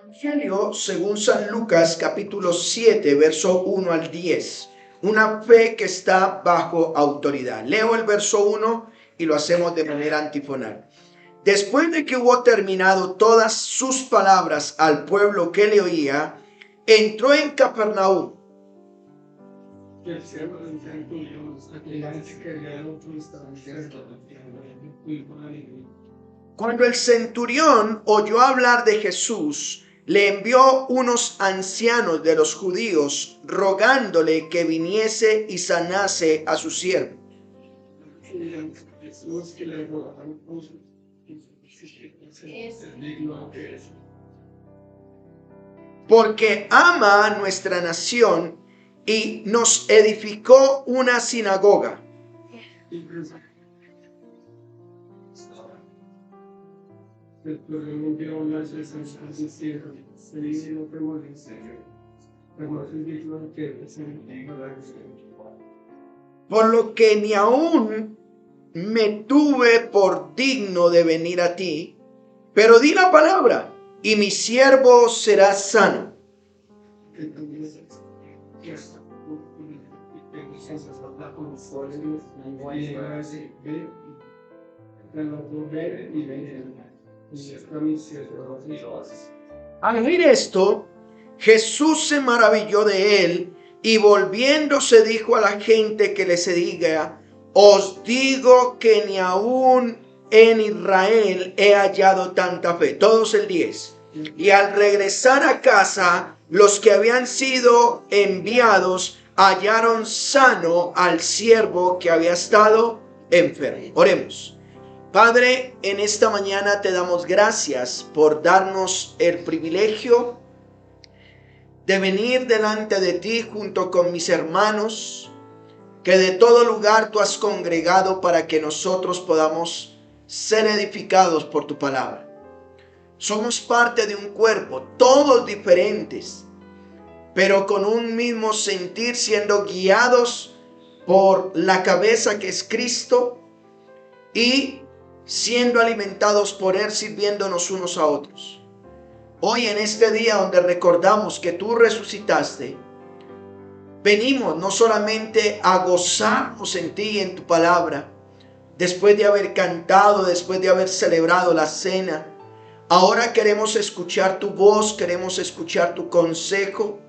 Evangelio según San Lucas capítulo 7 verso 1 al 10. Una fe que está bajo autoridad. Leo el verso 1 y lo hacemos de manera antifonal. Después de que hubo terminado todas sus palabras al pueblo que le oía, entró en Capernaum. Cuando el centurión oyó hablar de Jesús, le envió unos ancianos de los judíos rogándole que viniese y sanase a su siervo. Porque ama a nuestra nación y nos edificó una sinagoga. Por lo que ni aún me tuve por digno de venir a ti, pero di la palabra y mi siervo será sano. Al oír esto, Jesús se maravilló de él y volviéndose dijo a la gente que le seguía: os digo que ni aún en Israel he hallado tanta fe. Todos el 10. Y al regresar a casa, los que habían sido enviados hallaron sano al siervo que había estado enfermo. Oremos. Padre, en esta mañana te damos gracias por darnos el privilegio de venir delante de ti junto con mis hermanos, que de todo lugar tú has congregado para que nosotros podamos ser edificados por tu palabra. Somos parte de un cuerpo, todos diferentes, pero con un mismo sentir, siendo guiados por la cabeza que es Cristo y siendo alimentados por Él, sirviéndonos unos a otros. Hoy en este día donde recordamos que tú resucitaste, venimos no solamente a gozarnos en ti y en tu palabra, después de haber cantado, después de haber celebrado la cena. Ahora queremos escuchar tu voz, queremos escuchar tu consejo,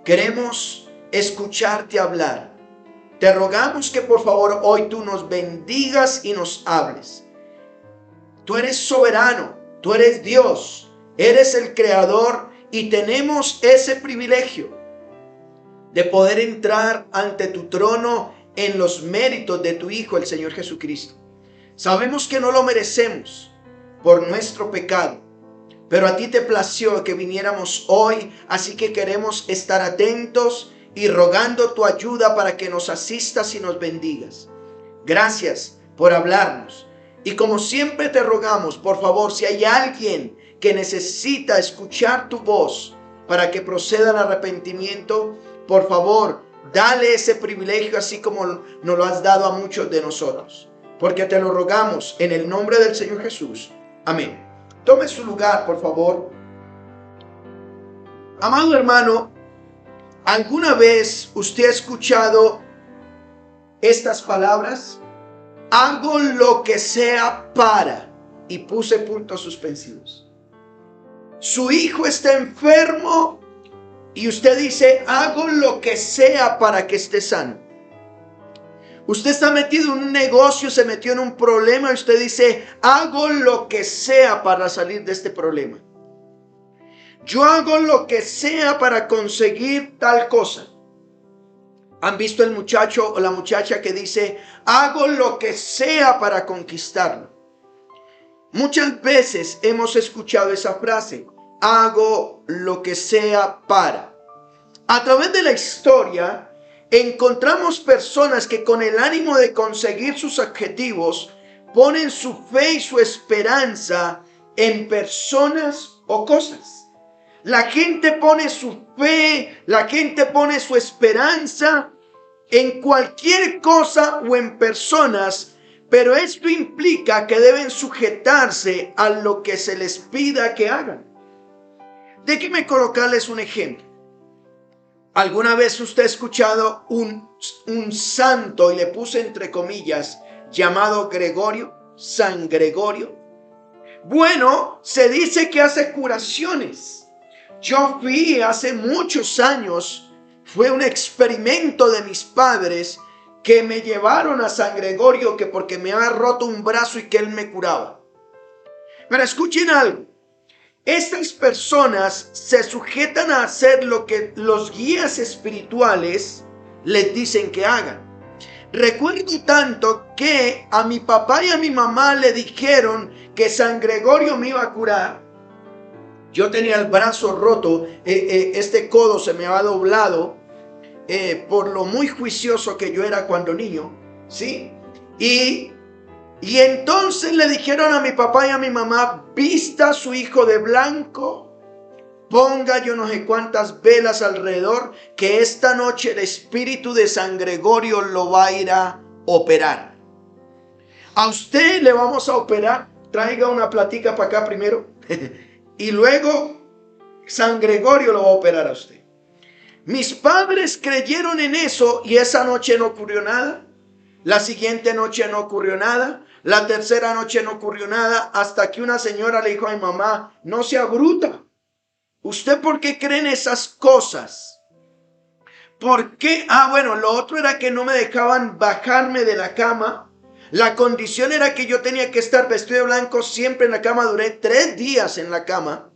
queremos escucharte hablar. Te rogamos que por favor hoy tú nos bendigas y nos hables. Tú eres soberano, tú eres Dios, eres el creador y tenemos ese privilegio de poder entrar ante tu trono en los méritos de tu Hijo, el Señor Jesucristo. Sabemos que no lo merecemos por nuestro pecado, pero a ti te plació que viniéramos hoy, así que queremos estar atentos y rogando tu ayuda para que nos asistas y nos bendigas. Gracias por hablarnos. Y como siempre te rogamos, por favor, si hay alguien que necesita escuchar tu voz para que proceda al arrepentimiento, por favor, dale ese privilegio así como nos lo has dado a muchos de nosotros. Porque te lo rogamos en el nombre del Señor Jesús. Amén. Tome su lugar, por favor. Amado hermano, ¿alguna vez usted ha escuchado estas palabras? Hago lo que sea para, y puse puntos suspensivos. Su hijo está enfermo y usted dice, hago lo que sea para que esté sano. Usted está metido en un negocio, se metió en un problema y usted dice, hago lo que sea para salir de este problema. Yo hago lo que sea para conseguir tal cosa. ¿Han visto el muchacho o la muchacha que dice, hago lo que sea para conquistarlo? Muchas veces hemos escuchado esa frase, hago lo que sea para. A través de la historia, encontramos personas que con el ánimo de conseguir sus objetivos, ponen su fe y su esperanza en personas o cosas. La gente pone su fe, la gente pone su esperanza en cualquier cosa o en personas, pero esto implica que deben sujetarse a lo que se les pida que hagan. Déjenme colocarles un ejemplo. ¿Alguna vez usted ha escuchado un santo, y le puse entre comillas, llamado Gregorio, San Gregorio? Bueno, se dice que hace curaciones. Yo fui hace muchos años, fue un experimento de mis padres que me llevaron a San Gregorio, que porque me había roto un brazo y que él me curaba. Pero escuchen algo. Estas personas se sujetan a hacer lo que los guías espirituales les dicen que hagan. Recuerdo tanto que a mi papá y a mi mamá le dijeron que San Gregorio me iba a curar. Yo tenía el brazo roto, este codo se me había doblado por lo muy juicioso que yo era cuando niño, ¿sí? Y entonces le dijeron a mi papá y a mi mamá: vista a su hijo de blanco, ponga yo no sé cuántas velas alrededor, que esta noche el espíritu de San Gregorio lo va a ir a operar. A usted le vamos a operar, traiga una platica para acá primero, y luego San Gregorio lo va a operar a usted. Mis padres creyeron en eso y esa noche no ocurrió nada. La siguiente noche no ocurrió nada. La tercera noche no ocurrió nada, hasta que una señora le dijo a mi mamá: no sea bruta. ¿Usted por qué cree en esas cosas? ¿Por qué? Bueno, lo otro era que no me dejaban bajarme de la cama. La condición era que yo tenía que estar vestido de blanco siempre en la cama. Duré 3 días en la cama.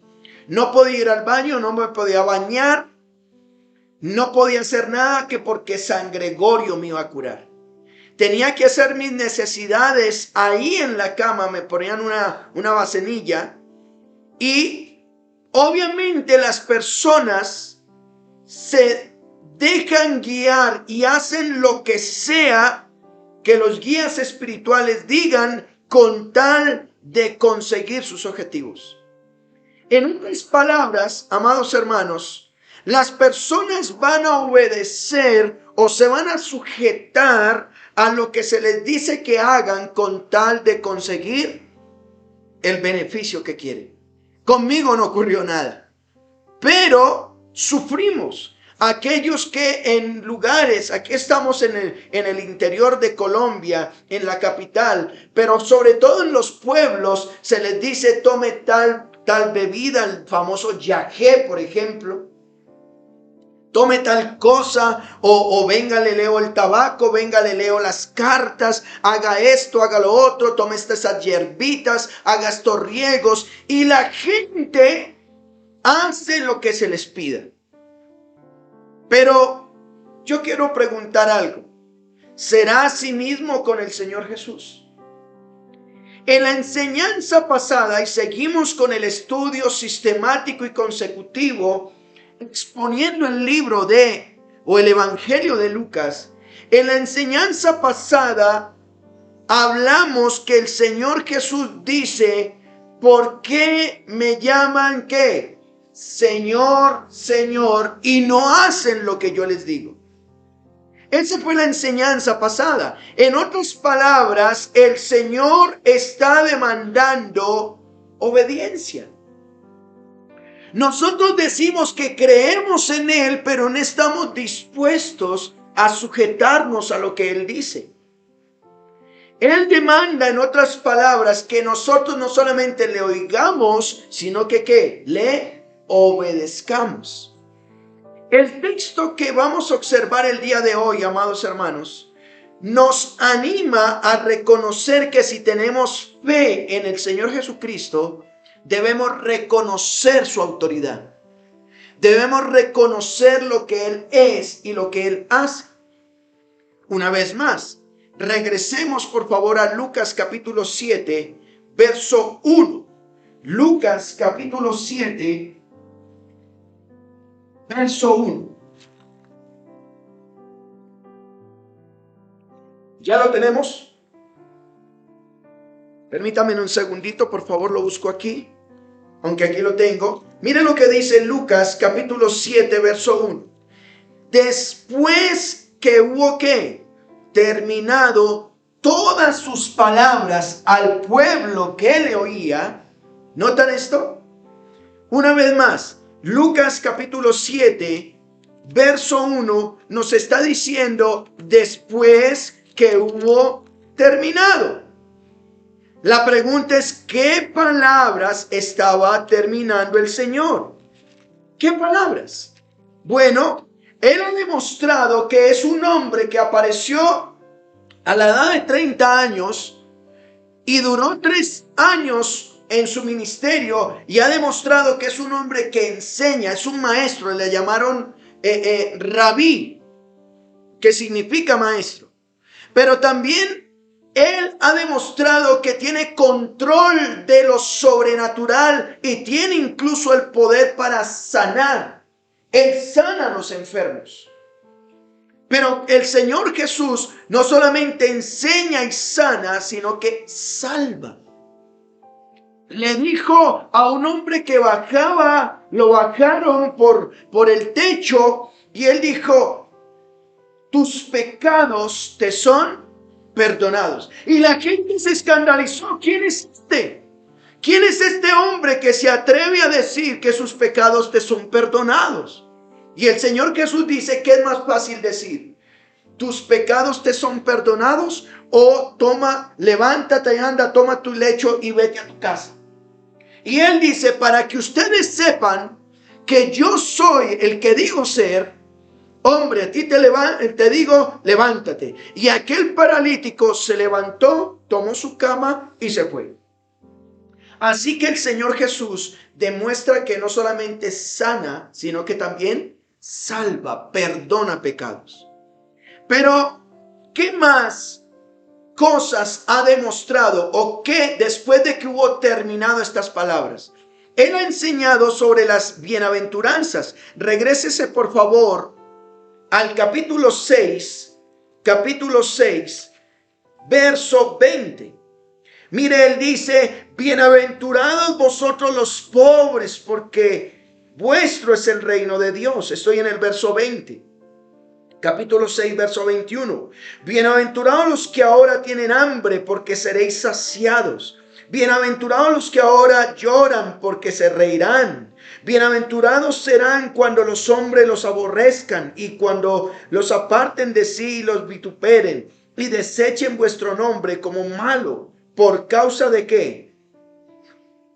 No podía ir al baño, no me podía bañar. No podía hacer nada, que porque San Gregorio me iba a curar. Tenía que hacer mis necesidades ahí en la cama. Me ponían una vasenilla. Y obviamente las personas se dejan guiar y hacen lo que sea que los guías espirituales digan, con tal de conseguir sus objetivos. En otras palabras, amados hermanos, las personas van a obedecer o se van a sujetar a lo que se les dice que hagan con tal de conseguir el beneficio que quieren. Conmigo no ocurrió nada, pero sufrimos. Aquellos que en lugares, aquí estamos en el interior de Colombia, en la capital, pero sobre todo en los pueblos, se les dice: tome tal bebida, el famoso yagé, por ejemplo. Tome tal cosa, o venga, le leo el tabaco, venga, le leo las cartas, haga esto, haga lo otro, tome estas hierbitas, haga estos riegos, y la gente hace lo que se les pida. Pero yo quiero preguntar algo: ¿será así mismo con el Señor Jesús? En la enseñanza pasada, y seguimos con el estudio sistemático y consecutivo, exponiendo el libro o el Evangelio de Lucas, en la enseñanza pasada hablamos que el Señor Jesús dice: ¿por qué me llaman qué? Señor, Señor, y no hacen lo que yo les digo. Esa fue la enseñanza pasada. En otras palabras, el Señor está demandando obediencia. Nosotros decimos que creemos en Él, pero no estamos dispuestos a sujetarnos a lo que Él dice. Él demanda, en otras palabras, que nosotros no solamente le oigamos, sino que ¿qué? Le obedezcamos. El texto que vamos a observar el día de hoy, amados hermanos, nos anima a reconocer que si tenemos fe en el Señor Jesucristo, debemos reconocer su autoridad. Debemos reconocer lo que Él es y lo que Él hace. Una vez más, regresemos por favor a Lucas capítulo 7, verso 1. Lucas capítulo 7, verso 1. ¿Ya lo tenemos? Permítame un segundito, por favor, lo busco aquí. Aunque aquí lo tengo. Mire lo que dice Lucas capítulo 7, verso 1. Después que hubo ¿qué? Terminado todas sus palabras al pueblo que le oía. ¿Notan esto? Una vez más. Lucas capítulo 7, verso 1, nos está diciendo después que hubo terminado. La pregunta es, ¿qué palabras estaba terminando el Señor? ¿Qué palabras? Bueno, Él ha demostrado que es un hombre que apareció a la edad de 30 años y duró 3 años en su ministerio y ha demostrado que es un hombre que enseña, es un maestro. Le llamaron rabí, que significa maestro. Pero también Él ha demostrado que tiene control de lo sobrenatural y tiene incluso el poder para sanar. Él sana a los enfermos. Pero el Señor Jesús no solamente enseña y sana, sino que salva. Le dijo a un hombre que bajaba, lo bajaron por el techo, y él dijo: tus pecados te son perdonados. Y la gente se escandalizó. ¿Quién es este? ¿Quién es este hombre que se atreve a decir que sus pecados te son perdonados? Y el Señor Jesús dice que es más fácil decir: tus pecados te son perdonados, o levántate y anda, toma tu lecho y vete a tu casa. Y Él dice, para que ustedes sepan que yo soy el que digo ser, hombre, a ti te digo, levántate. Y aquel paralítico se levantó, tomó su cama y se fue. Así que el Señor Jesús demuestra que no solamente sana, sino que también salva, perdona pecados. Pero, ¿qué más cosas ha demostrado, o qué después de que hubo terminado estas palabras? Él ha enseñado sobre las bienaventuranzas. Regrésese por favor al capítulo 6, verso 20. Mire, Él dice: bienaventurados vosotros los pobres, porque vuestro es el reino de Dios. Estoy en el verso 20. Capítulo 6, verso 21. Bienaventurados los que ahora tienen hambre, porque seréis saciados. Bienaventurados los que ahora lloran, porque se reirán. Bienaventurados serán cuando los hombres los aborrezcan y cuando los aparten de sí y los vituperen y desechen vuestro nombre como malo. ¿Por causa de qué?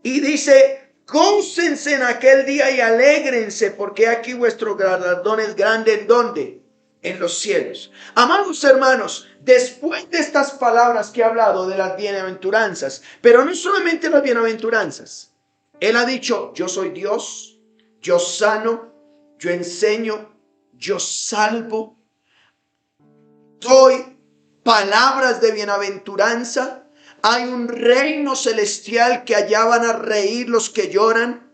Y dice: gócense en aquel día y alégrense, porque aquí vuestro galardón es grande. ¿En dónde? En los cielos. Amados hermanos, después de estas palabras que he hablado de las bienaventuranzas, pero no solamente las bienaventuranzas, Él ha dicho: yo soy Dios, yo sano, yo enseño, yo salvo. Doy palabras de bienaventuranza. Hay un reino celestial que allá van a reír los que lloran.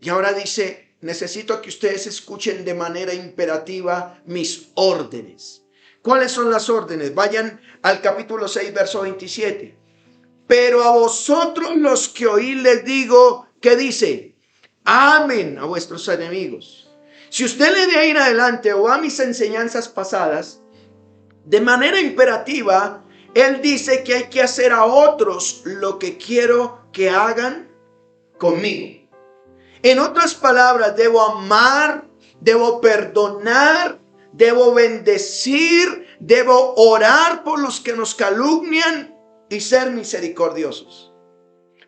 Y ahora dice: necesito que ustedes escuchen de manera imperativa mis órdenes. ¿Cuáles son las órdenes? Vayan al capítulo 6, verso 27. Pero a vosotros los que oís les digo, ¿qué dice? Amen a vuestros enemigos. Si usted lee de ahí en adelante o a mis enseñanzas pasadas, de manera imperativa, Él dice que hay que hacer a otros lo que quiero que hagan conmigo. En otras palabras, debo amar, debo perdonar, debo bendecir, debo orar por los que nos calumnian y ser misericordiosos.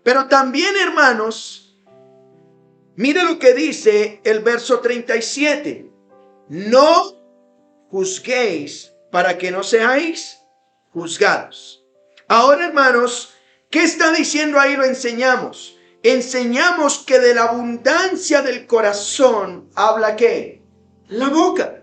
Pero también, hermanos, mire lo que dice el verso 37. No juzguéis para que no seáis juzgados. Ahora, hermanos, ¿qué está diciendo ahí? Lo enseñamos. Enseñamos que de la abundancia del corazón habla ¿qué? La boca.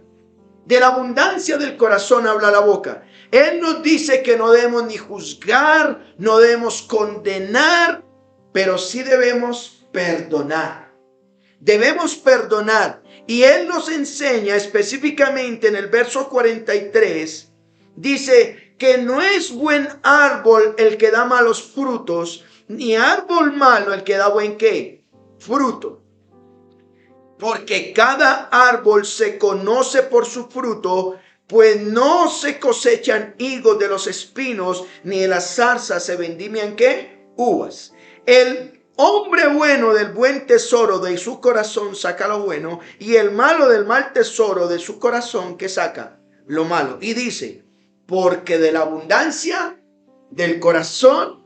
De la abundancia del corazón habla la boca. Él nos dice que no debemos ni juzgar, no debemos condenar, pero sí debemos perdonar. Debemos perdonar. Y Él nos enseña específicamente en el verso 43, dice que no es buen árbol el que da malos frutos, ni árbol malo el que da buen ¿qué? Fruto. Porque cada árbol se conoce por su fruto, pues no se cosechan higos de los espinos, ni de las zarzas se vendimian ¿qué? Uvas. El hombre bueno del buen tesoro de su corazón saca lo bueno, y el malo del mal tesoro de su corazón, ¿qué saca? Lo malo. Y dice, porque de la abundancia del corazón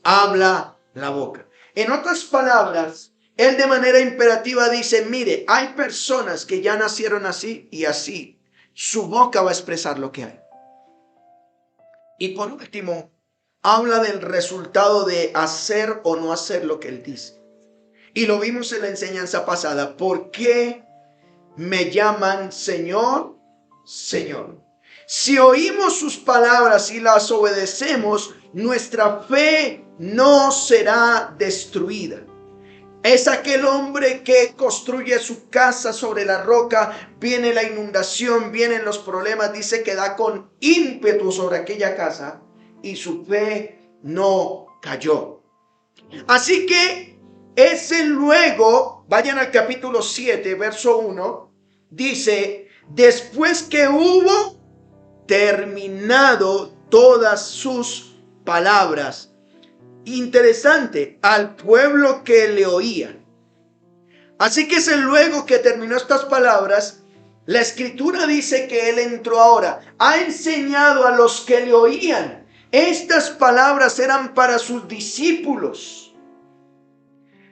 habla la boca. En otras palabras, él de manera imperativa dice, mire, hay personas que ya nacieron así y así. Su boca va a expresar lo que hay. Y por último, habla del resultado de hacer o no hacer lo que él dice. Y lo vimos en la enseñanza pasada. ¿Por qué me llaman Señor, Señor? Si oímos sus palabras y las obedecemos, nuestra fe no será destruida. Es aquel hombre que construye su casa sobre la roca, viene la inundación, vienen los problemas, dice que da con ímpetu sobre aquella casa y su fe no cayó. Así que ese luego, vayan al capítulo 7, verso 1, dice, después que hubo terminado todas sus palabras. Interesante, al pueblo que le oía. Así que es el luego que terminó estas palabras, la escritura dice que él entró ahora, ha enseñado a los que le oían. Estas palabras eran para sus discípulos.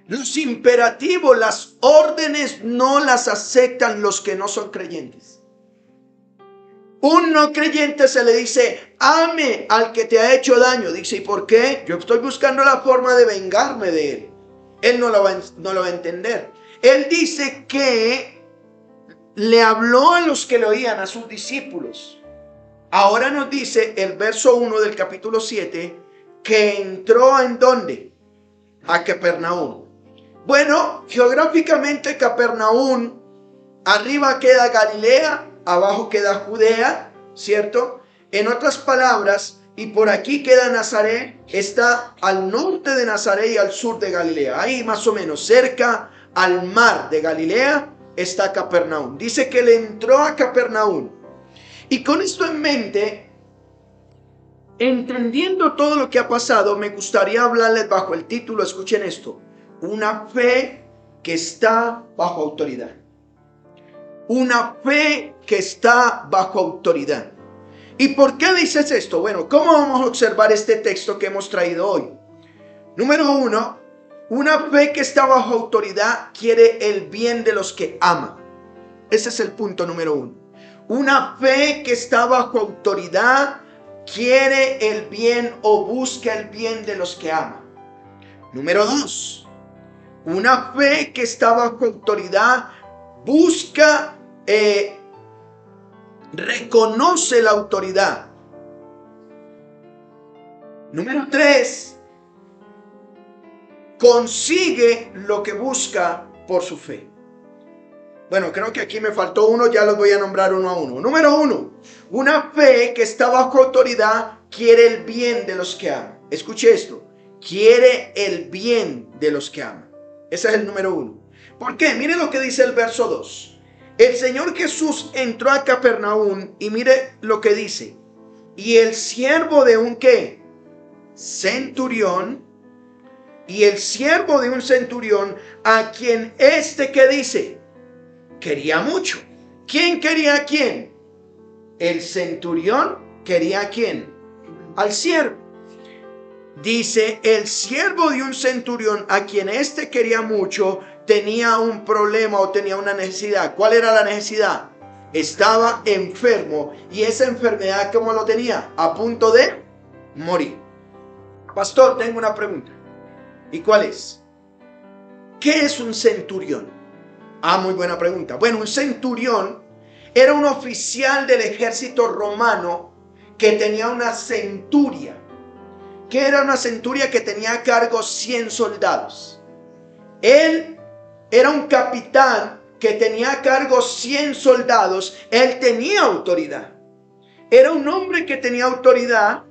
Los imperativos, las órdenes no las aceptan los que no son creyentes. Un no creyente se le dice, ame al que te ha hecho daño. Dice, ¿y por qué? Yo estoy buscando la forma de vengarme de él. Él no lo va a entender. Él dice que le habló a los que le oían, a sus discípulos. Ahora nos dice el verso 1 del capítulo 7, que entró ¿en dónde? A Capernaum. Bueno, geográficamente Capernaum, arriba queda Galilea, abajo queda Judea, ¿cierto? En otras palabras, y por aquí queda Nazaret, está al norte de Nazaret y al sur de Galilea. Ahí más o menos, cerca al mar de Galilea, está Capernaum. Dice que él entró a Capernaum. Y con esto en mente, entendiendo todo lo que ha pasado, me gustaría hablarles bajo el título, escuchen esto, una fe que está bajo autoridad. Una fe que está bajo autoridad. ¿Y por qué dices esto? Bueno, ¿cómo vamos a observar este texto que hemos traído hoy? Número 1, una fe que está bajo autoridad quiere el bien de los que ama. Ese es el punto número 1. Una fe que está bajo autoridad quiere el bien o busca el bien de los que ama. Número 2, una fe que está bajo autoridad busca reconoce la autoridad. Número 3, consigue lo que busca por su fe. Bueno, creo que aquí me faltó uno, ya los voy a nombrar uno a uno. Número 1, una fe que está bajo autoridad quiere el bien de los que aman. Escuche esto, quiere el bien de los que aman. Ese es el número 1. ¿Por qué? Mire lo que dice el verso 2. El Señor Jesús entró a Capernaum y mire lo que dice. Y el siervo de un ¿qué? Centurión. Y el siervo de un centurión a quien ¿qué dice? Quería mucho. ¿Quién quería a quién? El centurión quería a quién? Al siervo. Dice, el siervo de un centurión a quien quería mucho tenía un problema o tenía una necesidad. ¿Cuál era la necesidad? Estaba enfermo y esa enfermedad, ¿cómo lo tenía? A punto de morir. Pastor, tengo una pregunta. ¿Y cuál es? ¿Qué es un centurión? Muy buena pregunta. Bueno, un centurión era un oficial del ejército romano que tenía una centuria. ¿Qué era una centuria? Que tenía a cargo 100 soldados. Él era un capitán que tenía a cargo 100 soldados. Él tenía autoridad. Era un hombre que tenía autoridad,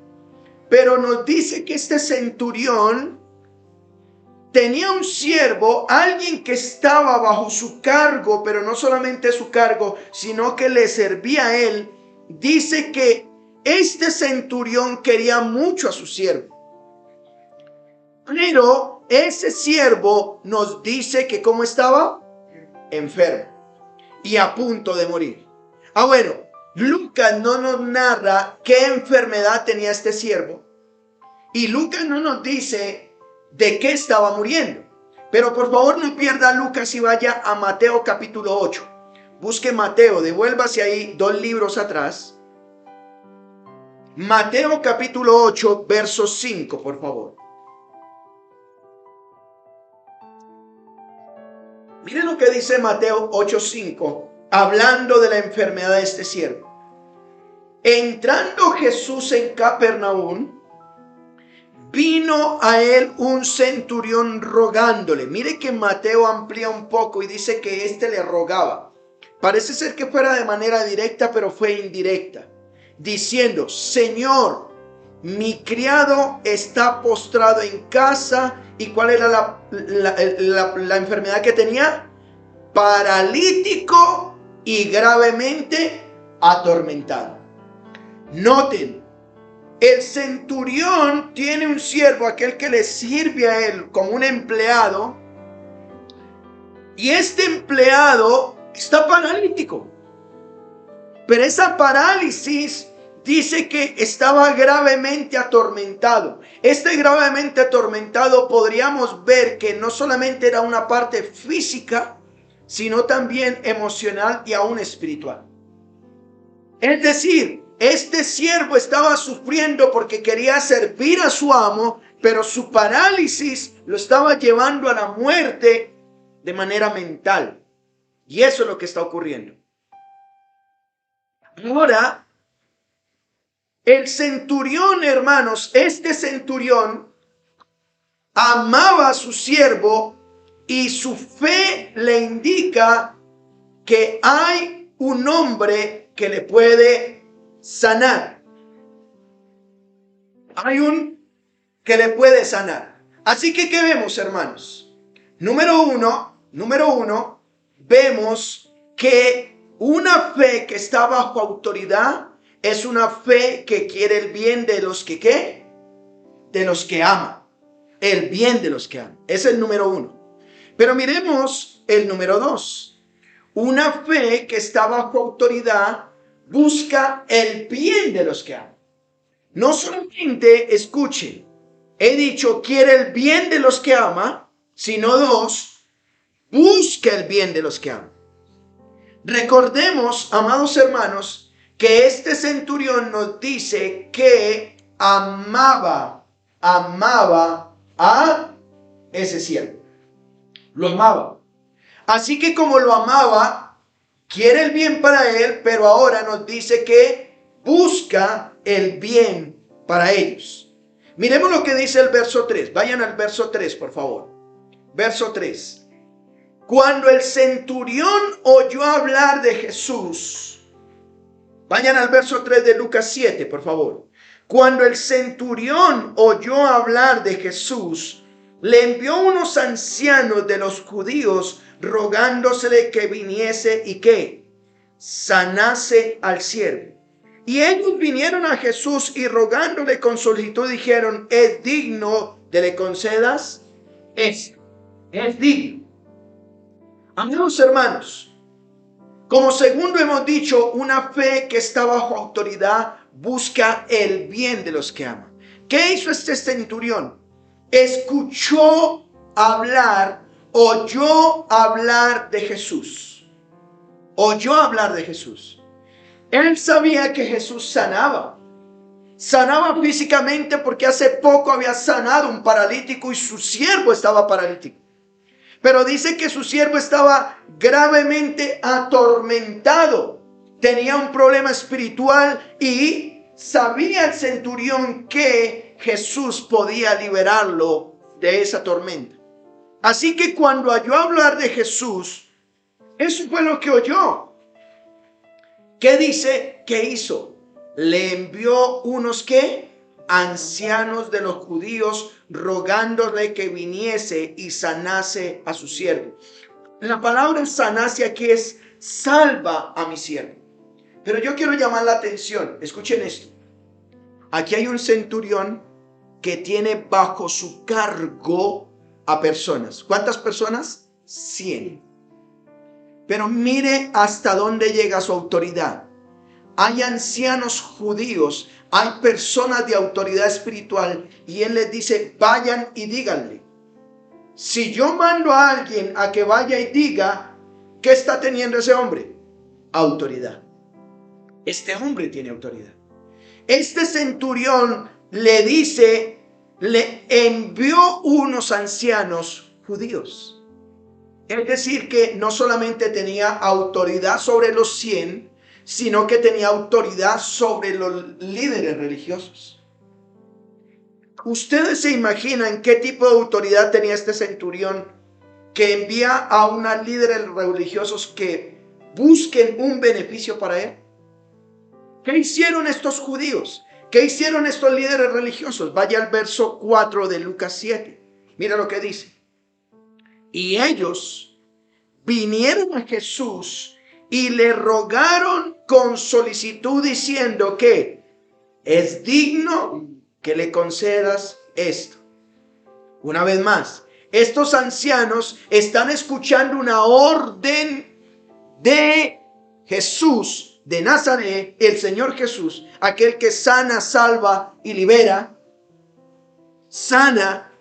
pero nos dice que este centurión tenía un siervo, alguien que estaba bajo su cargo, pero no solamente su cargo, sino que le servía a él. Dice que este centurión quería mucho a su siervo, pero ese siervo nos dice que ¿cómo estaba? Enfermo y a punto de morir. Bueno, Lucas no nos narra qué enfermedad tenía este siervo y Lucas no nos dice de qué estaba muriendo. Pero por favor no pierda Lucas y vaya a Mateo capítulo 8. Busque Mateo, devuélvase ahí 2 libros atrás. Mateo capítulo 8, verso 5, por favor. Miren lo que dice Mateo 8:5, hablando de la enfermedad de este siervo. Entrando Jesús en Capernaum, vino a él un centurión rogándole. Mire que Mateo amplía un poco y dice que éste le rogaba. Parece ser que fuera de manera directa, pero fue indirecta. Diciendo, Señor, mi criado está postrado en casa. ¿Y cuál era la enfermedad que tenía? Paralítico y gravemente atormentado. Noten, el centurión tiene un siervo, aquel que le sirve a él como un empleado, y este empleado está paralítico. Pero esa parálisis dice que estaba gravemente atormentado. Este gravemente atormentado podríamos ver que no solamente era una parte física, sino también emocional y aún espiritual. Es decir, este siervo estaba sufriendo porque quería servir a su amo, pero su parálisis lo estaba llevando a la muerte de manera mental. Y eso es lo que está ocurriendo. Ahora, el centurión, hermanos, este centurión amaba a su siervo y su fe le indica que hay un hombre que le puede sanar. Hay un que le puede sanar. Así que, ¿qué vemos, hermanos? Número uno, vemos que una fe que está bajo autoridad es una fe que quiere el bien de los que, ¿qué? De los que aman. El bien de los que aman. Es el número 1. Pero miremos el número 2. Una fe que está bajo autoridad busca el bien de los que aman. No solamente, escuchen, he dicho quiere el bien de los que ama, sino 2, busca el bien de los que aman. Recordemos, amados hermanos, que este centurión nos dice que amaba a ese siervo. Lo amaba. Así que como lo amaba, quiere el bien para él, pero ahora nos dice que busca el bien para ellos. Miremos lo que dice el verso 3. Vayan al verso 3, por favor. Verso 3. Cuando el centurión oyó hablar de Jesús, vayan al verso 3 de Lucas 7, por favor. Cuando el centurión oyó hablar de Jesús, le envió unos ancianos de los judíos rogándosele que viniese y que sanase al siervo. Y ellos vinieron a Jesús y rogándole con solicitud dijeron, es digno de le concedas esto. Es digno. Amados hermanos, como segundo hemos dicho, una fe que está bajo autoridad busca el bien de los que aman. ¿Qué hizo este centurión? Escuchó hablar, oyó hablar de Jesús. Oyó hablar de Jesús. Él sabía que Jesús sanaba. Sanaba físicamente porque hace poco había sanado un paralítico y su siervo estaba paralítico. Pero dice que su siervo estaba gravemente atormentado. Tenía un problema espiritual y sabía el centurión que Jesús podía liberarlo de esa tormenta. Así que cuando oyó hablar de Jesús, eso fue lo que oyó. ¿Qué dice? ¿Qué hizo? Le envió unos ¿qué? Ancianos de los judíos rogándole que viniese y sanase a su siervo. La palabra sanase aquí es salva a mi siervo. Pero yo quiero llamar la atención. Escuchen esto. Aquí hay un centurión que tiene bajo su cargo a personas. ¿Cuántas personas? 100. Pero mire hasta dónde llega su autoridad. Hay ancianos judíos, hay personas de autoridad espiritual y él les dice, vayan y díganle. Si yo mando a alguien a que vaya y diga, ¿qué está teniendo ese hombre? Autoridad. Este hombre tiene autoridad. Este centurión le dice, le envió unos ancianos judíos. Es decir, que no solamente tenía autoridad sobre los 100, sino que tenía autoridad sobre los líderes religiosos. ¿Ustedes se imaginan qué tipo de autoridad tenía este centurión que envía a unos líderes religiosos que busquen un beneficio para él? ¿Qué hicieron estos judíos? ¿Qué hicieron estos líderes religiosos? Vaya al verso 4 de Lucas 7. Mira lo que dice. Y ellos vinieron a Jesús y le rogaron con solicitud diciendo que es digno que le concedas esto. Una vez más, estos ancianos están escuchando una orden de Jesús de Nazaret, el Señor Jesús, aquel que sana, salva y libera. Sana.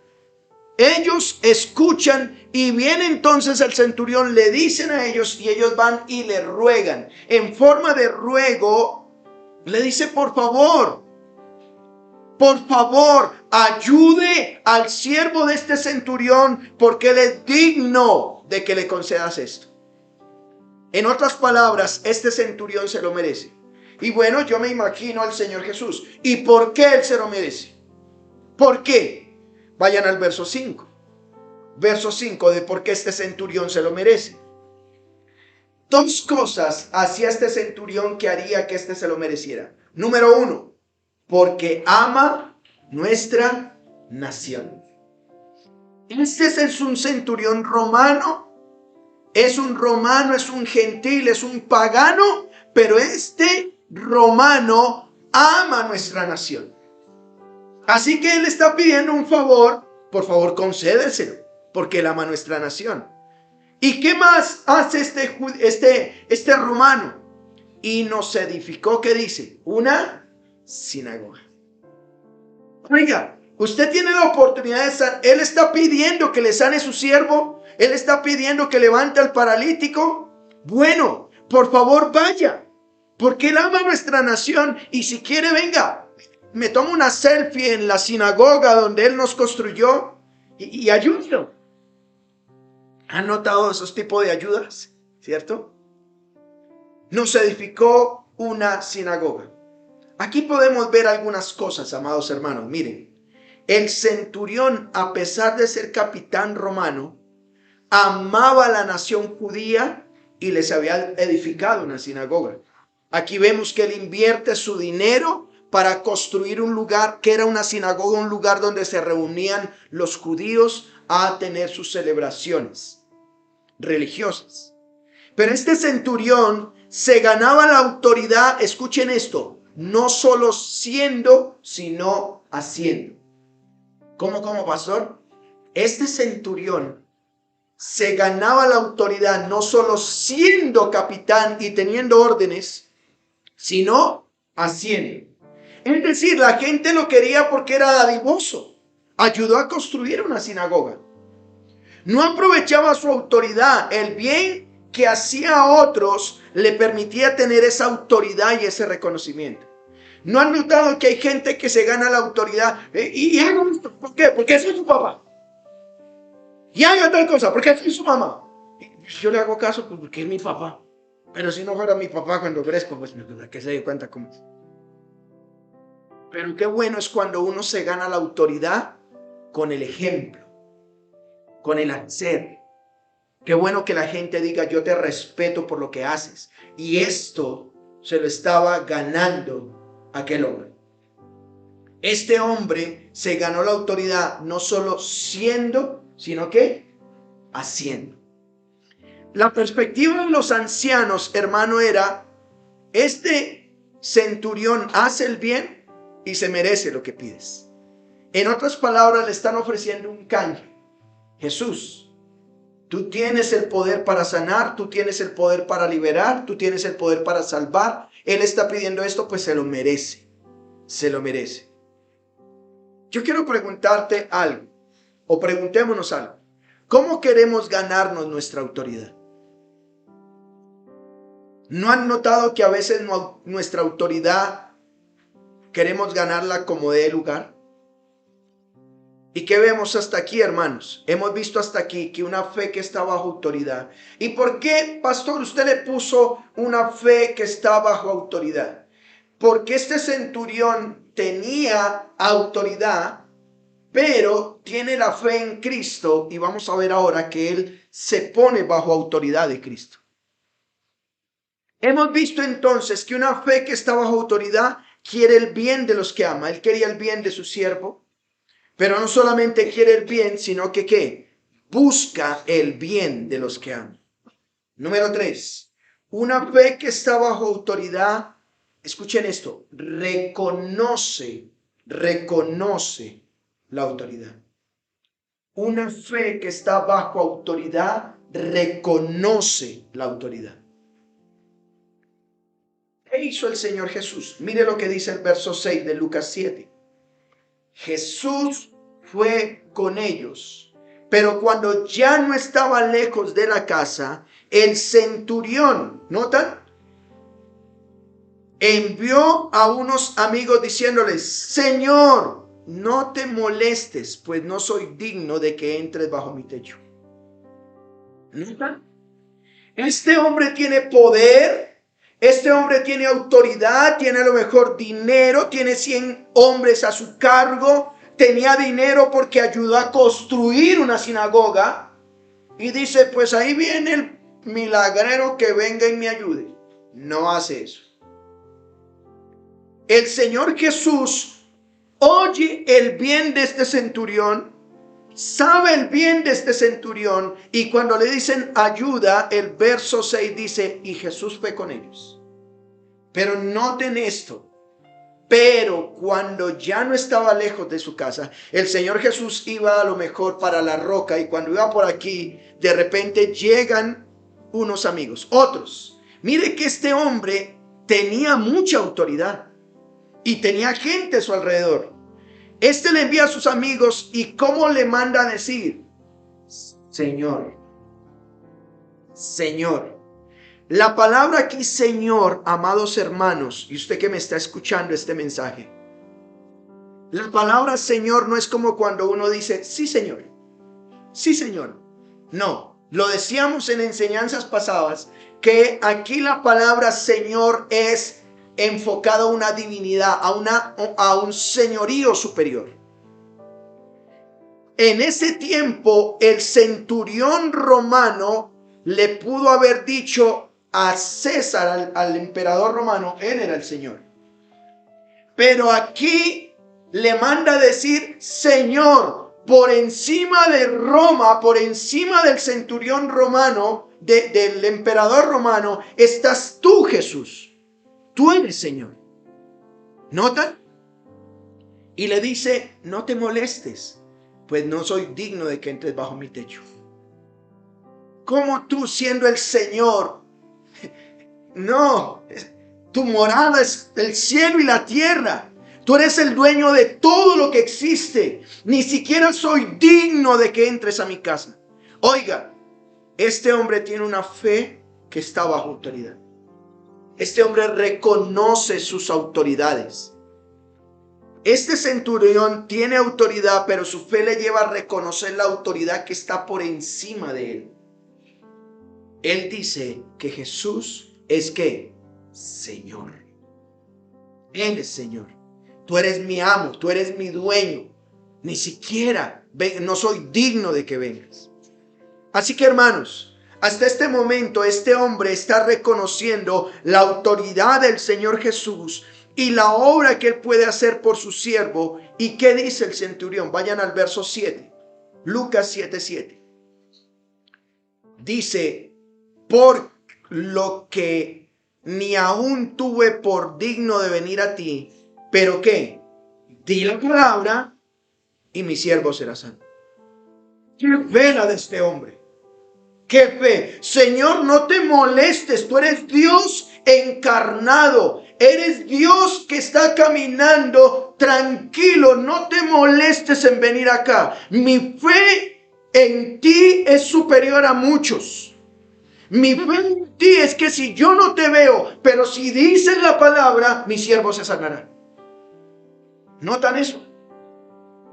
Ellos escuchan y viene entonces el centurión, le dicen a ellos y ellos van y le ruegan. En forma de ruego, le dice, por favor, ayude al siervo de este centurión porque él es digno de que le concedas esto. En otras palabras, este centurión se lo merece. Y bueno, yo me imagino al Señor Jesús. ¿Y por qué él se lo merece? ¿Por qué? Vayan al verso 5. Verso 5 de por qué este centurión se lo merece. Dos cosas hacía este centurión que haría que este se lo mereciera. Número 1, porque ama nuestra nación. Este es un centurión romano. Es un romano, es un gentil, es un pagano. Pero este romano ama nuestra nación. Así que él está pidiendo un favor, por favor concédeselo, porque él ama nuestra nación. ¿Y qué más hace este romano? Y nos edificó, ¿qué dice? Una sinagoga. Oiga, usted tiene la oportunidad de sanar. Él está pidiendo que le sane su siervo. Él está pidiendo que levante al paralítico. Bueno, por favor vaya, porque él ama nuestra nación. Y si quiere, venga. Me tomo una selfie en la sinagoga donde él nos construyó y ayudo. ¿Han notado esos tipos de ayudas? ¿Cierto? Nos edificó una sinagoga. Aquí podemos ver algunas cosas, amados hermanos. Miren, el centurión, a pesar de ser capitán romano, amaba a la nación judía y les había edificado una sinagoga. Aquí vemos que él invierte su dinero para construir un lugar que era una sinagoga, un lugar donde se reunían los judíos a tener sus celebraciones religiosas. Pero este centurión se ganaba la autoridad, escuchen esto, no solo siendo, sino haciendo. ¿Cómo, pastor? Este centurión se ganaba la autoridad no solo siendo capitán y teniendo órdenes, sino haciendo. Es decir, la gente lo quería porque era dadivoso. Ayudó a construir una sinagoga. No aprovechaba su autoridad. El bien que hacía a otros le permitía tener esa autoridad y ese reconocimiento. ¿No han notado que hay gente que se gana la autoridad? Y haga esto, ¿por qué? Porque soy su papá. Y haga tal cosa, porque soy su mamá. Yo le hago caso porque es mi papá. Pero si no fuera mi papá cuando crezco, pues que se dé cuenta cómo es. Pero qué bueno es cuando uno se gana la autoridad con el ejemplo, con el hacer. Qué bueno que la gente diga, yo te respeto por lo que haces. Y esto se lo estaba ganando aquel hombre. Este hombre se ganó la autoridad no solo siendo, sino que haciendo. La perspectiva de los ancianos, hermano, era, este centurión hace el bien y se merece lo que pides. En otras palabras, le están ofreciendo un canje. Jesús. Tú tienes el poder para sanar, tú tienes el poder para liberar, tú tienes el poder para salvar. Él está pidiendo esto, pues se lo merece. Se lo merece. Yo quiero preguntarte algo, o preguntémonos algo. ¿Cómo queremos ganarnos nuestra autoridad? ¿No han notado que a veces nuestra autoridad queremos ganarla como de lugar? ¿Y qué vemos hasta aquí, hermanos? Hemos visto hasta aquí que una fe que está bajo autoridad. ¿Y por qué, pastor, usted le puso una fe que está bajo autoridad? Porque este centurión tenía autoridad, pero tiene la fe en Cristo, y vamos a ver ahora que él se pone bajo autoridad de Cristo. Hemos visto entonces que una fe que está bajo autoridad quiere el bien de los que ama. Él quería el bien de su siervo. Pero no solamente quiere el bien, sino que ¿qué? Busca el bien de los que aman. Número 3. Una fe que está bajo autoridad, escuchen esto, reconoce la autoridad. Una fe que está bajo autoridad, reconoce la autoridad. ¿Qué hizo el Señor Jesús? Mire lo que dice el verso 6 de Lucas 7. Jesús fue con ellos, pero cuando ya no estaba lejos de la casa, el centurión, ¿notan? Envió a unos amigos diciéndoles: Señor, no te molestes, pues no soy digno de que entres bajo mi techo. ¿Notan? Este hombre tiene poder. Este hombre tiene autoridad, tiene a lo mejor dinero, tiene 100 hombres a su cargo, tenía dinero porque ayudó a construir una sinagoga y dice, pues ahí viene el milagrero que venga y me ayude. No hace eso. El Señor Jesús oye el bien de este centurión, sabe el bien de este centurión, y cuando le dicen ayuda, el verso 6 dice, y Jesús fue con ellos. Pero noten esto, pero cuando ya no estaba lejos de su casa, el Señor Jesús iba a lo mejor para la roca, y cuando iba por aquí, de repente llegan unos amigos, otros. Mire que este hombre tenía mucha autoridad y tenía gente a su alrededor. Este le envía a sus amigos, y ¿cómo le manda a decir? Señor, Señor. La palabra aquí, Señor, amados hermanos, y usted que me está escuchando este mensaje, la palabra Señor no es como cuando uno dice, sí, Señor, sí, Señor. No, lo decíamos en enseñanzas pasadas, que aquí la palabra Señor es enfocada a una divinidad, a un señorío superior. En ese tiempo, el centurión romano le pudo haber dicho a César, al emperador romano, él era el Señor. Pero aquí le manda a decir, Señor, por encima de Roma, por encima del centurión romano, del emperador romano, estás tú, Jesús. Tú eres Señor. ¿Notan? Y le dice, no te molestes, pues no soy digno de que entres bajo mi techo. ¿Cómo tú, siendo el Señor? No, tu morada es el cielo y la tierra. Tú eres el dueño de todo lo que existe. Ni siquiera soy digno de que entres a mi casa. Oiga, este hombre tiene una fe que está bajo autoridad. Este hombre reconoce sus autoridades. Este centurión tiene autoridad, pero su fe le lleva a reconocer la autoridad que está por encima de él. Él dice que Jesús es ¿qué? Señor. Él es Señor. Tú eres mi amo, tú eres mi dueño. Ni siquiera, no soy digno de que vengas. Así que, hermanos, hasta este momento este hombre está reconociendo la autoridad del Señor Jesús y la obra que él puede hacer por su siervo. ¿Y qué dice el centurión? Vayan al verso 7. Lucas 7:7. Dice, por lo que ni aún tuve por digno de venir a ti, pero ¿qué? Di la palabra y mi siervo será sano. Qué fe la de este hombre. Qué fe. Señor, no te molestes. Tú eres Dios encarnado. Eres Dios que está caminando tranquilo. No te molestes en venir acá. Mi fe en ti es superior a muchos. Mi fe en ti es que si yo no te veo, pero si dices la palabra, mi siervo se sanará. ¿Notan eso?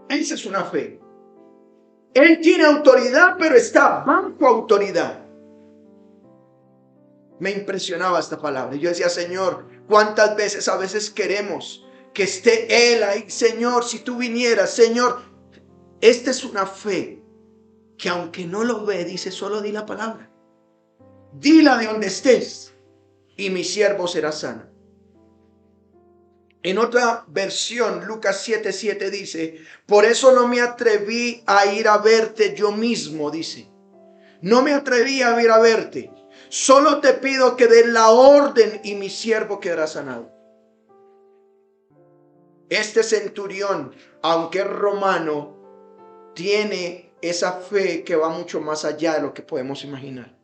Esa es una fe. Él tiene autoridad, pero está bajo autoridad. Me impresionaba esta palabra. Yo decía, Señor, ¿cuántas veces a veces queremos que esté Él ahí? Señor, si tú vinieras, Señor. Esta es una fe que aunque no lo ve, dice, solo di la palabra. Dila de donde estés y mi siervo será sano. En otra versión, Lucas 7:7 dice, por eso no me atreví a ir a verte yo mismo, dice. No me atreví a ir a verte. Solo te pido que des la orden y mi siervo quedará sanado. Este centurión, aunque es romano, tiene esa fe que va mucho más allá de lo que podemos imaginar.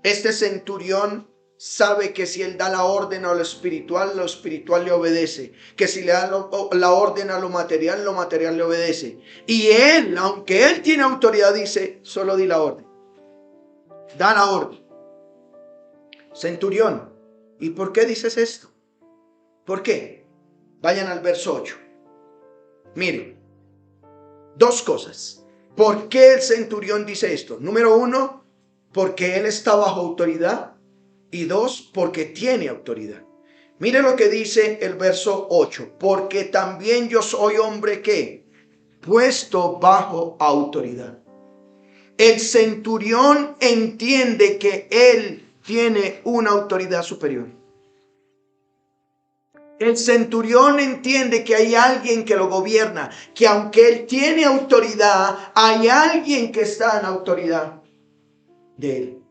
Este centurión sabe que si él da la orden a lo espiritual le obedece. Que si le da la orden a lo material le obedece. Y él, aunque él tiene autoridad, dice, solo di la orden. Da la orden. Centurión, ¿y por qué dices esto? ¿Por qué? Vayan al verso 8. Miren, dos cosas. ¿Por qué el centurión dice esto? Número 1, porque él está bajo autoridad. Y 2, porque tiene autoridad. Mire lo que dice el verso 8. Porque también yo soy hombre que puesto bajo autoridad. El centurión entiende que él tiene una autoridad superior. El centurión entiende que hay alguien que lo gobierna, que aunque él tiene autoridad, hay alguien que está en autoridad de él.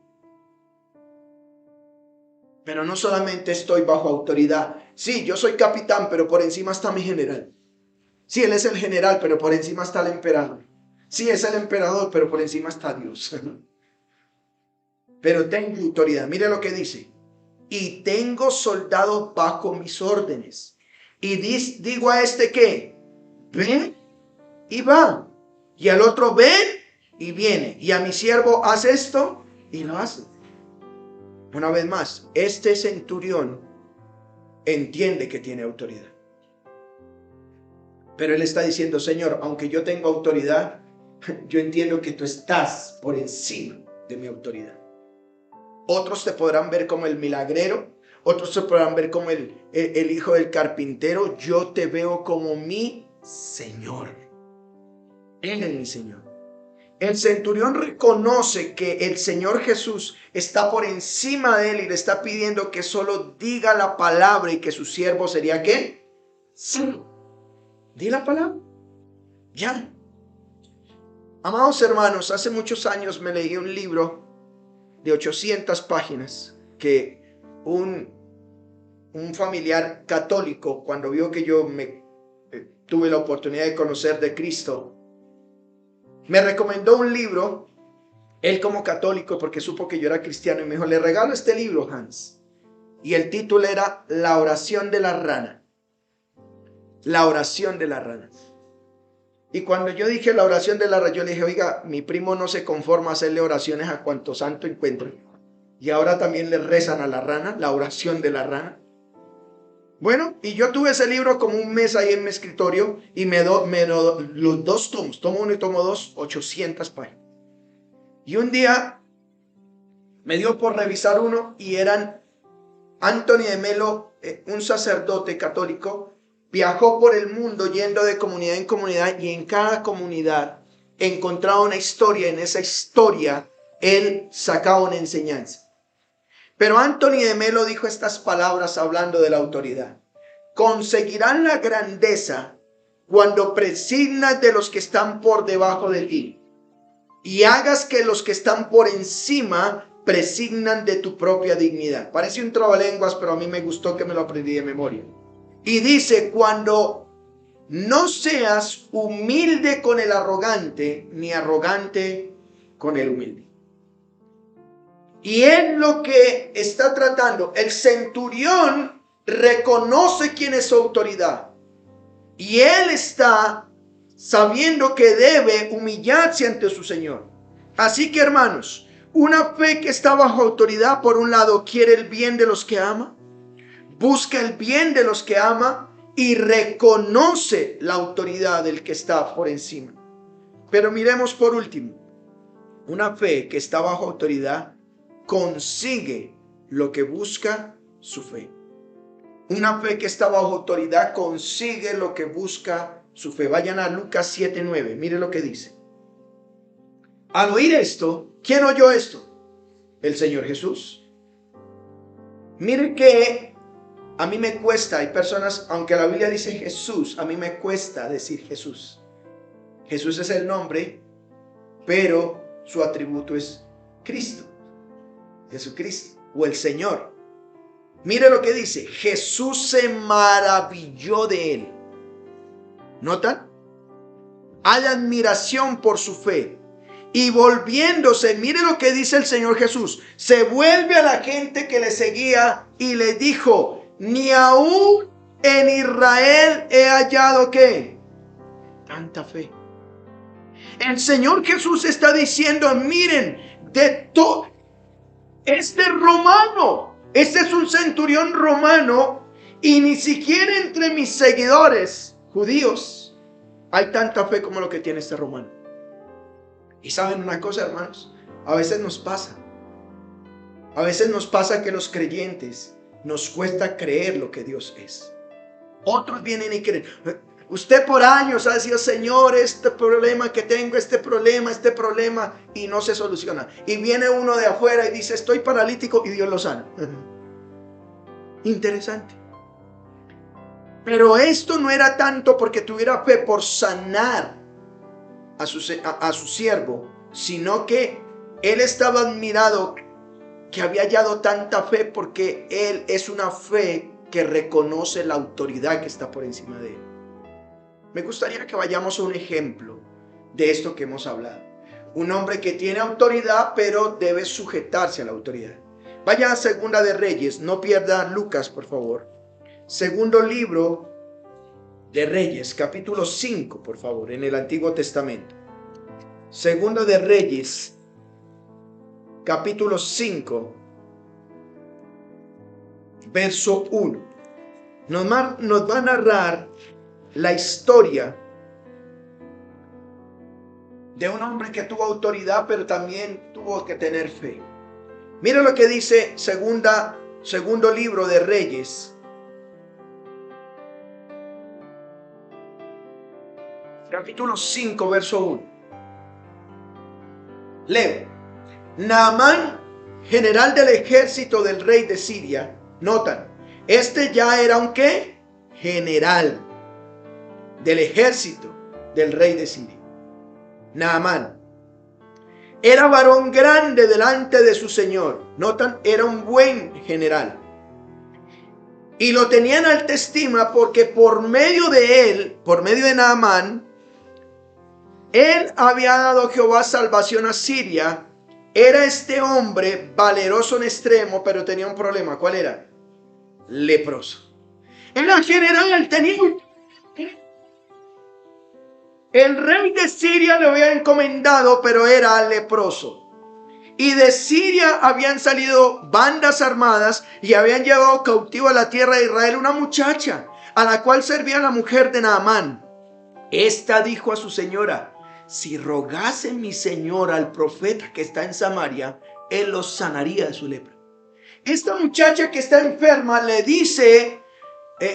Pero no solamente estoy bajo autoridad. Sí, yo soy capitán, pero por encima está mi general. Sí, él es el general, pero por encima está el emperador. Sí, es el emperador, pero por encima está Dios. Pero tengo autoridad. Mire lo que dice. Y tengo soldados bajo mis órdenes. Y digo a este que ven y va. Y al otro ven y viene. Y a mi siervo haz esto y lo hace. Una vez más, este centurión entiende que tiene autoridad. Pero él está diciendo, Señor, aunque yo tengo autoridad, yo entiendo que tú estás por encima de mi autoridad. Otros te podrán ver como el milagrero, otros te podrán ver como el hijo del carpintero. Yo te veo como mi Señor. Él es mi Señor. El centurión reconoce que el Señor Jesús está por encima de él y le está pidiendo que solo diga la palabra y que su siervo sería ¿qué? Sí. Di la palabra. Ya. Amados hermanos, hace muchos años me leí un libro de 800 páginas que un familiar católico, cuando vio que yo tuve la oportunidad de conocer de Cristo, me recomendó un libro, él como católico, porque supo que yo era cristiano, y me dijo, le regalo este libro, Hans. Y el título era La oración de la rana. La oración de la rana. Y cuando yo dije la oración de la rana, yo le dije, oiga, mi primo no se conforma a hacerle oraciones a cuanto santo encuentre. Y ahora también le rezan a la rana, la oración de la rana. Bueno, y yo tuve ese libro como un mes ahí en mi escritorio y los dos tomos, tomo 1 y tomo 2, 800 páginas. Y un día me dio por revisar uno y eran Anthony de Melo, un sacerdote católico, viajó por el mundo yendo de comunidad en comunidad y en cada comunidad encontraba una historia. En esa historia él sacaba una enseñanza. Pero Anthony de Melo dijo estas palabras hablando de la autoridad. Conseguirán la grandeza cuando prescindas de los que están por debajo de ti y hagas que los que están por encima presignan de tu propia dignidad. Parece un trabalenguas, pero a mí me gustó que me lo aprendí de memoria. Y dice, cuando no seas humilde con el arrogante, ni arrogante con el humilde. Y es lo que está tratando. El centurión reconoce quién es su autoridad. Y él está sabiendo que debe humillarse ante su Señor. Así que, hermanos, una fe que está bajo autoridad, por un lado, quiere el bien de los que ama, busca el bien de los que ama y reconoce la autoridad del que está por encima. Pero miremos por último, una fe que está bajo autoridad consigue lo que busca su fe. Una fe que está bajo autoridad consigue lo que busca su fe. Vayan a Lucas 7:9. Mire lo que dice. Al oír esto, ¿quién oyó esto? El Señor Jesús. Mire que a mí me cuesta, hay personas, aunque la Biblia dice Jesús, a mí me cuesta decir Jesús. Jesús es el nombre, pero su atributo es Cristo, Jesucristo o el Señor. Mire lo que dice, Jesús se maravilló de él. ¿Notan? Hay admiración por su fe. Y volviéndose, mire lo que dice el Señor Jesús, se vuelve a la gente que le seguía y le dijo, ni aún en Israel he hallado ¿qué? Tanta fe. El Señor Jesús está diciendo, miren, de todo, este romano, este es un centurión romano y ni siquiera entre mis seguidores judíos hay tanta fe como lo que tiene este romano. Y saben una cosa, hermanos, a veces nos pasa que los creyentes nos cuesta creer lo que Dios es. Otros vienen y creen. Usted por años ha decidido, Señor, este problema que tengo, este problema, y no se soluciona. Y viene uno de afuera y dice, estoy paralítico, y Dios lo sana. Interesante. Pero esto no era tanto porque tuviera fe por sanar a su siervo, sino que él estaba admirado que había hallado tanta fe porque él es una fe que reconoce la autoridad que está por encima de él. Me gustaría que vayamos a un ejemplo de esto que hemos hablado. Un hombre que tiene autoridad, pero debe sujetarse a la autoridad. Vaya a Segunda de Reyes, no pierda Lucas, por favor. Segundo libro de Reyes, capítulo 5, por favor, en el Antiguo Testamento. Segunda de Reyes, capítulo 5, verso 1. Nos va a narrar la historia de un hombre que tuvo autoridad, pero también tuvo que tener fe. Mira lo que dice segundo libro de Reyes, capítulo 5, verso 1. Leo. Naamán, general del ejército del rey de Siria, notan, este ya era un ¿qué? General del ejército del rey de Siria. Naamán era varón grande delante de su señor. Notan, era un buen general. Y lo tenían alta estima porque por medio de él, por medio de Naamán, él había dado Jehová salvación a Siria. Era este hombre valeroso en extremo, pero tenía un problema. ¿Cuál era? Leproso. Era general, tenía un... El rey de Siria le había encomendado, pero era leproso. Y de Siria habían salido bandas armadas y habían llevado cautivo a la tierra de Israel una muchacha, a la cual servía la mujer de Naamán. Esta dijo a su señora, si rogase mi señor al profeta que está en Samaria, él los sanaría de su lepra. Esta muchacha que está enferma le dice,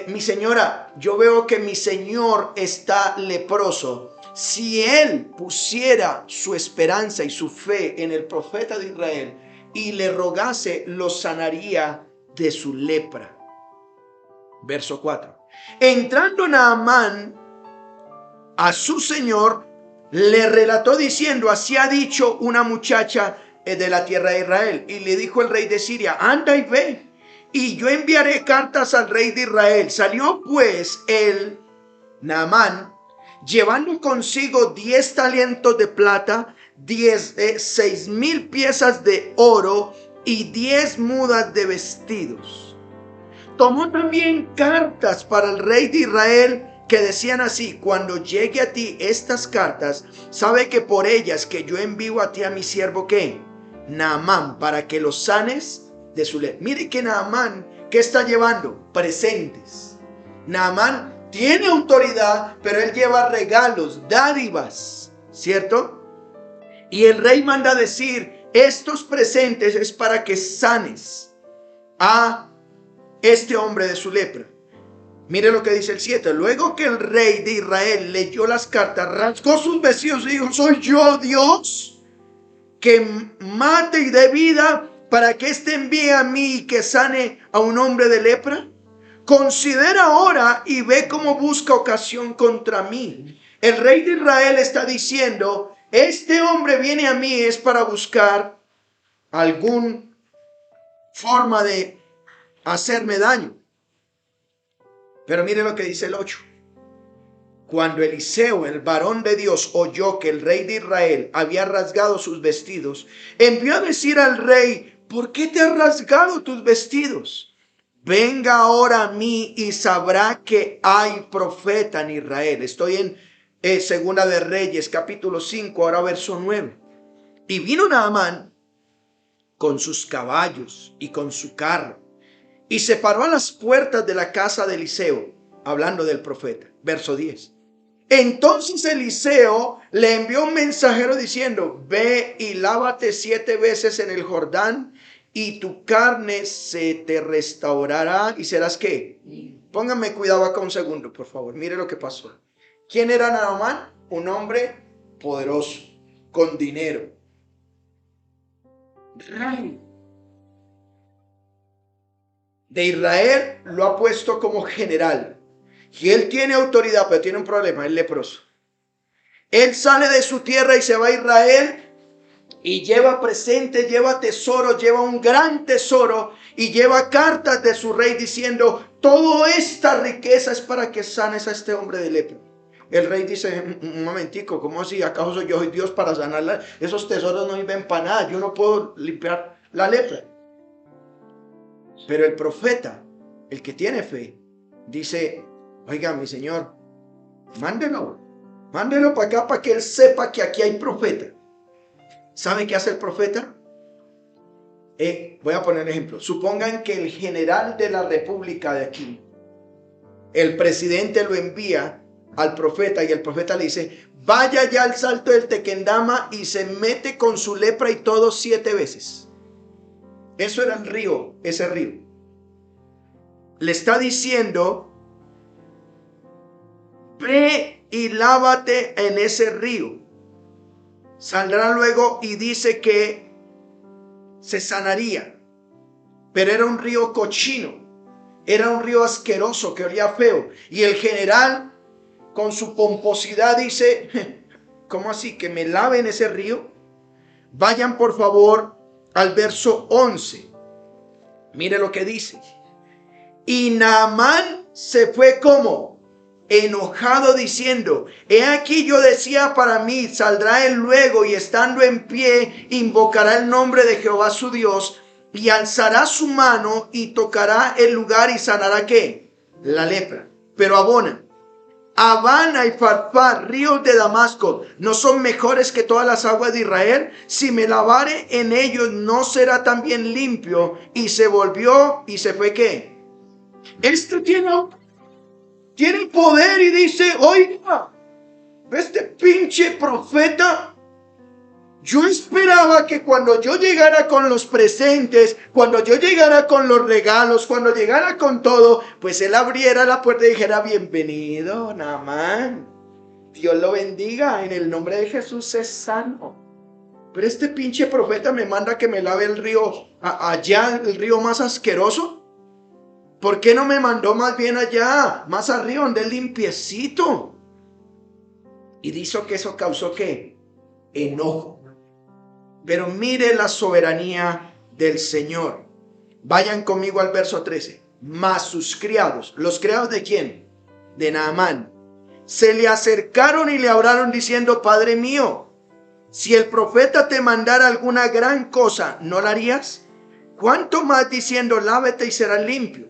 mi señora, yo veo que mi señor está leproso. Si él pusiera su esperanza y su fe en el profeta de Israel y le rogase, lo sanaría de su lepra. Verso 4. Entrando Naamán a su señor, le relató diciendo, así ha dicho una muchacha de la tierra de Israel. Y le dijo el rey de Siria, anda y ve, y yo enviaré cartas al rey de Israel. Salió pues él Naamán, llevando consigo 10 talentos de plata, 6,000 piezas de oro y 10 mudas de vestidos. Tomó también cartas para el rey de Israel que decían así: cuando llegue a ti estas cartas, sabe que por ellas que yo envío a ti a mi siervo ¿qué? Naamán, para que los sanes de su lepra. Mire que Naamán, ¿qué está llevando? Presentes. Naamán tiene autoridad, pero él lleva regalos, dádivas, ¿cierto? Y el rey manda decir: estos presentes es para que sanes a este hombre de su lepra. Mire lo que dice el 7. Luego que el rey de Israel leyó las cartas, rasgó sus vestidos y dijo: ¿soy yo Dios que mate y dé vida para que éste envíe a mí y que sane a un hombre de lepra? Considera ahora y ve cómo busca ocasión contra mí. El rey de Israel está diciendo: este hombre viene a mí es para buscar alguna forma de hacerme daño. Pero mire lo que dice el 8. Cuando Eliseo, el varón de Dios, oyó que el rey de Israel había rasgado sus vestidos, envió a decir al rey: ¿por qué te has rasgado tus vestidos? Venga ahora a mí y sabrá que hay profeta en Israel. Estoy en Segunda de Reyes, capítulo 5, ahora verso 9. Y vino Naamán con sus caballos y con su carro, y se paró a las puertas de la casa de Eliseo, hablando del profeta. Verso 10. Entonces Eliseo le envió un mensajero diciendo: ve y lávate 7 veces en el Jordán, y tu carne se te restaurará y serás ¿qué? Pónganme cuidado acá un segundo, por favor. Mire lo que pasó. ¿Quién era Naamán? Un hombre poderoso, con dinero. Rey de Israel lo ha puesto como general. Y él tiene autoridad, pero tiene un problema: es leproso. Él sale de su tierra y se va a Israel y lleva presente, lleva tesoro, lleva un gran tesoro y lleva cartas de su rey diciendo: toda esta riqueza es para que sanes a este hombre de lepra. El rey dice: un momentico, ¿cómo así? ¿Acaso soy yo soy Dios para sanarla? Esos tesoros no sirven para nada, yo no puedo limpiar la lepra. Pero el profeta, el que tiene fe, dice: oiga, mi señor, mándelo para acá para que él sepa que aquí hay profeta. ¿Sabe qué hace el profeta? Voy a poner un ejemplo. Supongan que el general de la república de aquí, el presidente lo envía al profeta y el profeta le dice: vaya ya al salto del Tequendama y se mete con su lepra y todo 7 veces. Eso era el río, ese río. Le está diciendo: ve y lávate en ese río. Saldrá luego y dice que se sanaría. Pero era un río cochino. Era un río asqueroso que olía feo. Y el general, con su pomposidad, dice: ¿cómo así? ¿Que me lave en ese río? Vayan por favor al verso 11. Mire lo que dice. Y Naamán se fue como enojado diciendo: he aquí yo decía para mí, saldrá él luego y estando en pie invocará el nombre de Jehová su Dios y alzará su mano y tocará el lugar y sanará ¿qué? La lepra. Pero Abona, Habana y Farfar, ríos de Damasco, ¿no son mejores que todas las aguas de Israel? Si me lavare en ellos, ¿no será también limpio? Y se volvió y se fue ¿qué? Esto tiene poder y dice: oiga, este pinche profeta, yo esperaba que cuando yo llegara con los presentes, cuando yo llegara con los regalos, cuando llegara con todo, pues él abriera la puerta y dijera: bienvenido, Naamán, Dios lo bendiga, en el nombre de Jesús es sano. Pero este pinche profeta me manda que me lave el río, allá, el río más asqueroso. ¿Por qué no me mandó más bien allá, más arriba, donde es limpiecito? Y dice que eso causó ¿qué? Enojo. Pero mire la soberanía del Señor. Vayan conmigo al verso 13. Mas sus criados, ¿los criados de quién? De Naamán. se le acercaron y le hablaron diciendo: Padre mío, si el profeta te mandara alguna gran cosa, ¿no la harías? ¿Cuánto más diciendo: lávate y serás limpio?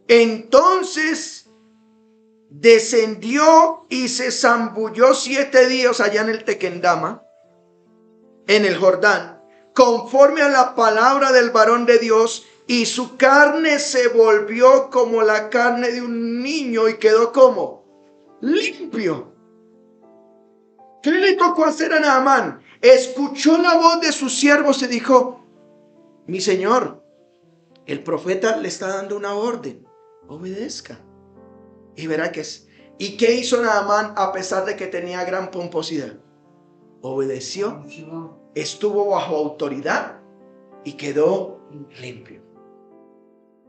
Entonces descendió y se zambulló 7 días allá en el Tequendama, en el Jordán, conforme a la palabra del varón de Dios, y su carne se volvió como la carne de un niño y quedó como limpio. ¿Qué le tocó hacer a Naamán? Escuchó la voz de sus siervos y dijo: mi señor, el profeta le está dando una orden, obedezca. Y verá que es. ¿Y qué hizo Naamán a pesar de que tenía gran pomposidad? Obedeció, estuvo bajo autoridad y quedó limpio.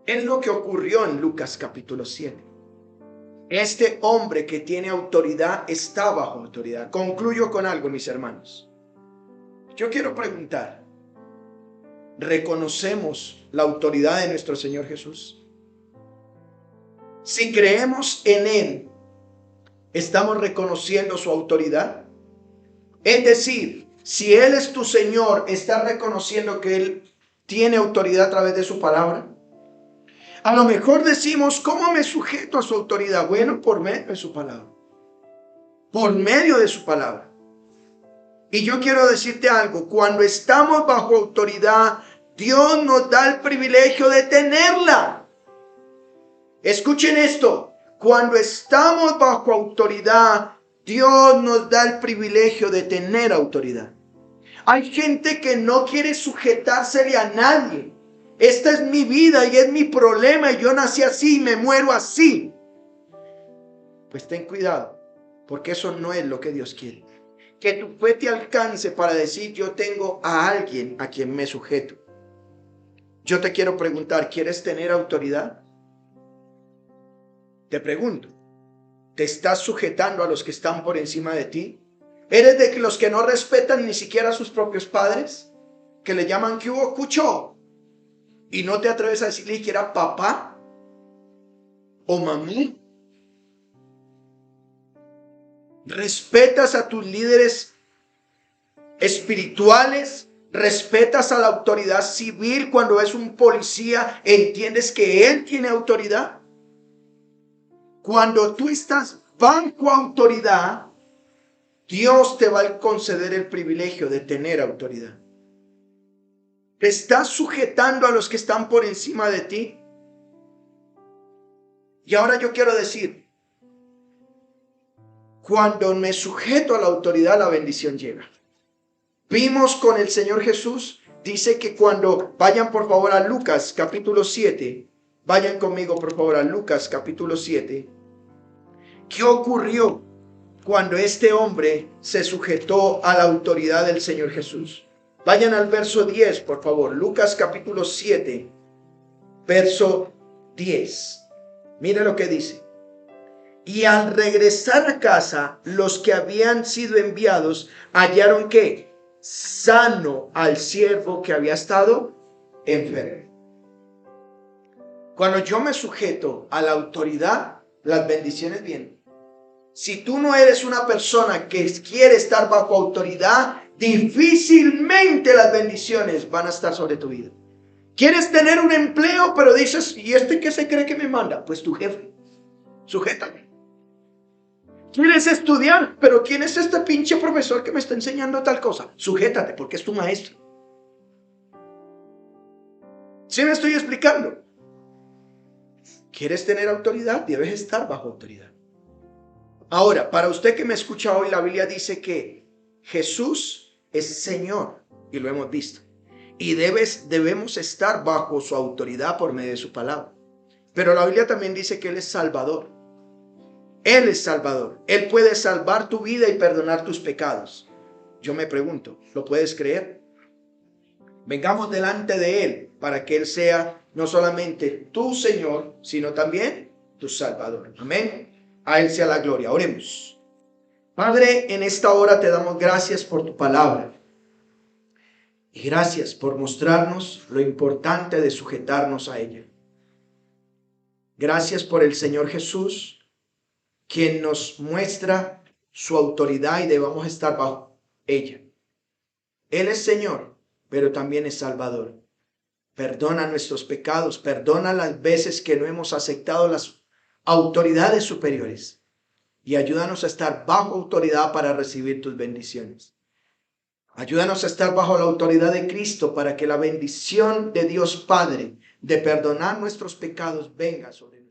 Es lo que ocurrió en Lucas capítulo 7. Este hombre que tiene autoridad está bajo autoridad. Concluyo con algo, mis hermanos. Yo quiero preguntar: ¿reconocemos la autoridad de nuestro Señor Jesús? Si creemos en Él, ¿estamos reconociendo su autoridad? Es decir, si Él es tu Señor, ¿estás reconociendo que Él tiene autoridad a través de su palabra? A lo mejor decimos: ¿cómo me sujeto a su autoridad? Bueno, por medio de su palabra. Por medio de su palabra. Y yo quiero decirte algo: cuando estamos bajo autoridad, Dios nos da el privilegio de tenerla. Escuchen esto: cuando estamos bajo autoridad, Dios nos da el privilegio de tener autoridad. Hay gente que no quiere sujetársele a nadie. Esta es mi vida y es mi problema, y yo nací así y me muero así. Pues ten cuidado, porque eso no es lo que Dios quiere. Que tu fe te alcance para decir: yo tengo a alguien a quien me sujeto. Yo te quiero preguntar: ¿quieres tener autoridad? Te pregunto, ¿te estás sujetando a los que están por encima de ti? ¿Eres de los que no respetan ni siquiera a sus propios padres? Que le llaman ¿qué hubo, cucho? Y no te atreves a decirle que era papá o mamá. ¿Respetas a tus líderes espirituales? ¿Respetas a la autoridad civil? Cuando es un policía, ¿entiendes que él tiene autoridad? Cuando tú estás bajo autoridad, Dios te va a conceder el privilegio de tener autoridad. ¿Te estás sujetando a los que están por encima de ti? Y ahora yo quiero decir: cuando me sujeto a la autoridad, la bendición llega. Vimos con el Señor Jesús, dice que cuando vayan por favor a Lucas capítulo 7, vayan conmigo por favor a Lucas capítulo 7. ¿Qué ocurrió cuando este hombre se sujetó a la autoridad del Señor Jesús? Vayan al verso 10, por favor. Lucas capítulo 7, verso 10. Mire lo que dice. Y al regresar a casa, los que habían sido enviados hallaron que sano al siervo que había estado enfermo. Cuando yo me sujeto a la autoridad, las bendiciones vienen. Si tú no eres una persona que quiere estar bajo autoridad, difícilmente las bendiciones van a estar sobre tu vida. ¿Quieres tener un empleo, pero dices: ¿y este qué se cree que me manda? Pues tu jefe. Sujétame. ¿Quieres estudiar? Pero ¿quién es este pinche profesor que me está enseñando tal cosa? Sujétate, porque es tu maestro. ¿Sí me estoy explicando? ¿Quieres tener autoridad? Debes estar bajo autoridad. Ahora, para usted que me escucha hoy, la Biblia dice que Jesús es Señor, y lo hemos visto. Y debemos estar bajo su autoridad por medio de su palabra. Pero la Biblia también dice que Él es Salvador. Él es Salvador. Él puede salvar tu vida y perdonar tus pecados. Yo me pregunto, ¿lo puedes creer? Vengamos delante de Él para que Él sea no solamente tu Señor, sino también tu Salvador. Amén. A Él sea la gloria. Oremos. Padre, en esta hora te damos gracias por tu palabra. Y gracias por mostrarnos lo importante de sujetarnos a ella. Gracias por el Señor Jesús, quien nos muestra su autoridad y debamos estar bajo ella. Él es Señor, pero también es Salvador. Perdona nuestros pecados, perdona las veces que no hemos aceptado las autoridades superiores y ayúdanos a estar bajo autoridad para recibir tus bendiciones. Ayúdanos a estar bajo la autoridad de Cristo para que la bendición de Dios Padre de perdonar nuestros pecados venga sobre nosotros.